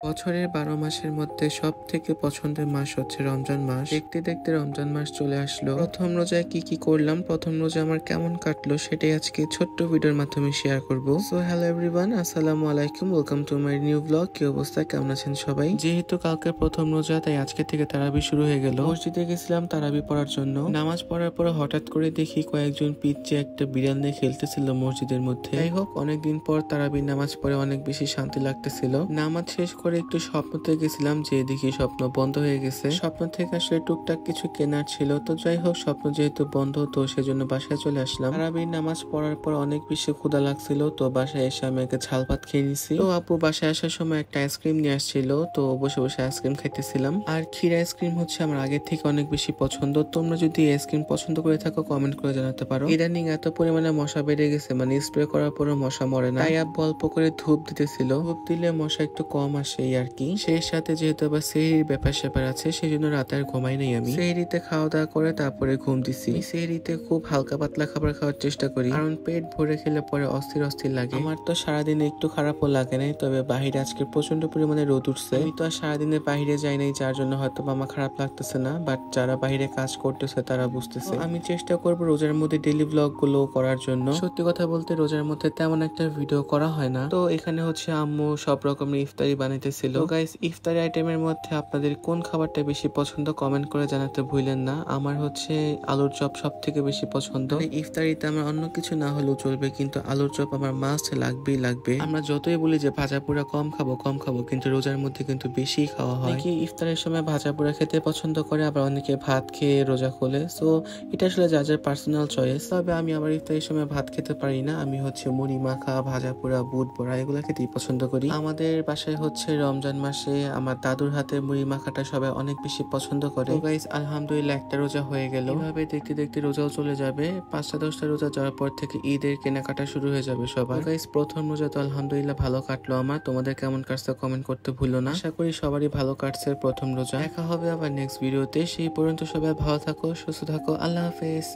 বছরের ১২ মাসের মধ্যে সবথেকে পছন্দের মাস হচ্ছে রমজান মাস। দেখতে দেখতে রমজান মাস চলে আসলো। প্রথম রোজায় কি কি করলাম, প্রথম রোজা আমার কেমন কাটলো সেটাই আজকে ছোট্ট ভিডিওর মাধ্যমে শেয়ার করব। সো হ্যালো এভরিওয়ান, আসসালামু আলাইকুম, welcome to my new blog. কি অবস্থা, কেমন আছেন সবাই? যেহেতু কালকে প্রথম রোজা, তাই আজকে থেকে তারাবি শুরু হয়ে গেল। মসজিদে গেছিলাম তারাবি পড়ার জন্য। নামাজ পড়ার পরে হঠাৎ করে দেখি কয়েকজন পিচ্ছে একটা বিড়াল নিয়ে খেলতেছিল মসজিদের মধ্যে। যাই হোক, অনেকদিন পর তারাবি নামাজ পড়ে অনেক বেশি শান্তি লাগতেছিল। নামাজ শেষ করে একটু স্বপ্নতে গেছিলাম, যে দেখি স্বপ্ন বন্ধ হয়ে গেছে। স্বপ্ন থেকে আসলে টুকটাক কিছু কেনার ছিল, তো যাই হোক স্বপ্ন যেহেতু বন্ধ, তো সেজন্য বাসায় চলে আসলাম। তারাবির নামাজ পড়ার পর অনেক বেশি ক্ষুধা লাগছিল, তো বাসায় এসে আমি একটা ঝাল ভাত খেয়ে নিছি। তো আপু বাসায় আসার সময় একটা আইসক্রিম নিয়ে আসছিল, তো বসে বসে আইসক্রিম খাইতেছিলাম। আর ক্ষীর আইসক্রিম হচ্ছে আমার আগের থেকে অনেক বেশি পছন্দ। তোমরা যদি আইসক্রিম পছন্দ করে থাকো কমেন্ট করে জানাতে পারো। ইদানিং এত পরিমাণে মশা বেড়ে গেছে, মানে স্প্রে করার পরও মশা মরে না, তাই আব্বু অল্প করে ধূপ দিতেছিল। ধূপ দিলে মশা একটু কম আসে এই আর কি। সেই সাথে যেহেতু আবার সেহরির ব্যাপার স্যাপার আছে, সেই জন্য রাতে আর ঘুমাই নাই আমি। সেহরিতে খাওয়া দাওয়া করে তারপরে ঘুম দিছি। সেহরিতে খুব হালকা পাতলা খাবার খাওয়ার চেষ্টা করি, কারণ পেট ভরে খেলে পরে অস্থির অস্থির লাগে। আমার তো সারাদিনে একটু খারাপও লাগে নাই, তবে বাহিরে আজকে প্রচন্ড পরিমাণে রোদ উঠছে। আমি তো আর সারাদিনে বাহিরে যাই নাই, যার জন্য হয়তো আমার খারাপ লাগতেছে না, বাট যারা বাহিরে কাজ করতেছে তারা বুঝতেছে। আমি চেষ্টা করবো রোজার মধ্যে ডেইলি ব্লগ গুলো করার জন্য। সত্যি কথা বলতে রোজার মধ্যে তেমন একটা ভিডিও করা হয় না। তো এখানে হচ্ছে আম্মু সব রকমের ইফতারি বানাইতেছিল। গাইস, ইফতারি আইটেমের মধ্যে আপনাদের কোন খাবারটা বেশি পছন্দ কমেন্ট করে জানাতে ভুলেন না। আমার হচ্ছে আলুর চপ সব থেকে বেশি পছন্দ। ইফতারিতে আমার অন্য কিছু না হলেও চলবে, কিন্তু আলুর চপ আমার মাস্ট লাগবেই লাগবে। আমরা যতই বলি যে ভাজা পোড়া কম খাবো, কিন্তু রোজার মধ্যে কিন্তু বেশি খাওয়া হয়। অনেকে ইফতারের সময় ভাজা পোড়া খেতে পছন্দ করে, আবার অনেকে ভাত খেয়ে রোজা খোলে। সো এটা আসলে যার যার পার্সোনাল চয়েস। তবে আমি আমার ইফতারের সময় ভাত খেতে পারি না, আমি হচ্ছে মুড়ি মাখা, ভাজা পোড়া, বুট বড়া এগুলা খেতেই পছন্দ করি। আমাদের বাসায় হচ্ছে রমজান মাসে আমার দাদুর হাতে মুড়ি মাখাটা সবাই অনেক বেশি পছন্দ করে। গাইস, আলহামদুলিল্লাহ একটা রোজা হয়ে গেল। এভাবে দেখতে দেখতে রোজাও চলে যাবে। 5টা-10টা রোজা যাওয়ার পর থেকে ঈদের কেনাকাটা শুরু হয়ে যাবে সবার। গাইস, প্রথম রোজা তো আলহামদুলিল্লাহ ভালো কাটলো আমার। তোমাদের কেমন কাটছে কমেন্ট করতে ভুলো না। আশা করি সবারই ভালো কাটছে প্রথম রোজা। দেখা হবে আবার নেক্সট ভিডিওতে। সেই পর্যন্ত সবাই ভালো থাকো, সুস্থ থাকো। আল্লাহ হাফেজ।